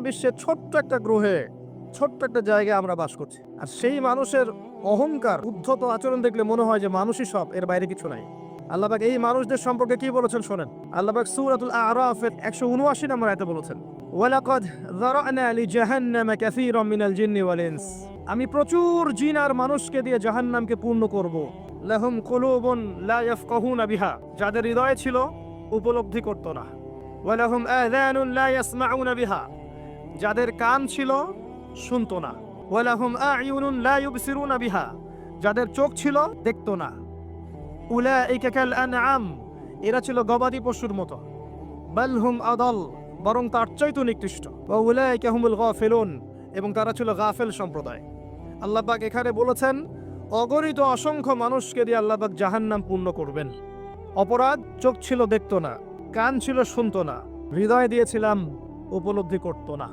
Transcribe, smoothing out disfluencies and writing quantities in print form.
বিশ্বের ছোট্ট একটা গ্রহে, ছোট্ট একটা জায়গায় আমরা বাস করছি। আর সেই মানুষের অহংকার, উদ্ধত আচরণ দেখলে মনে হয় যে মানুষই সব, এর বাইরে কিছু নাই। আল্লাহ পাক এই মানুষদের সম্পর্কে কি বলেছেন শোনেন। আল্লাহ পাক সূরাতুল আ'রাফের 179 নম্বর আয়াতে বলেছেন, ওয়ালাকাদ যারা'না লিজাহান্নামা কাসীরাম মিনাল জিন্নি ওয়াল ইনস। আমি প্রচুর জিন আর মানুষকে দিয়ে জাহান্নামকে পূর্ণ করব। লাহুম কুলুবুন লা ইয়াফকাহুনা বিহা, যাদের হৃদয় ছিল উপলব্ধি করত না। ওয়ালাহুম আযানুন লা ইয়াসমাউনা বিহা, যাদের কান ছিল শুনতো না। ওয়ালাহুম আ'য়ুনুন লা ইউবসিরুনা বিহা, যাদের চোখ ছিল দেখতো না। উলাইকা কাল আনআম, এরা ছিল গবাদি পশুর মতো। বাল হুম আদাল, বরং তার চাইতে নিকৃষ্ট। ওয়া উলাইকা হুমুল গাফিলুন, এবং তারা ছিল গাফেল সম্প্রদায়। আল্লাহ পাক এখানে বলেছেন অগণিত অসংখ্য মানুষকে দিয়ে আল্লাহ পাক জাহান্নাম পূর্ণ করবেন। অপরাধ, চোখ ছিল দেখতো না, কান ছিল শুনতো না, হৃদয় দিয়েছিলাম উপলব্ধি করতো না।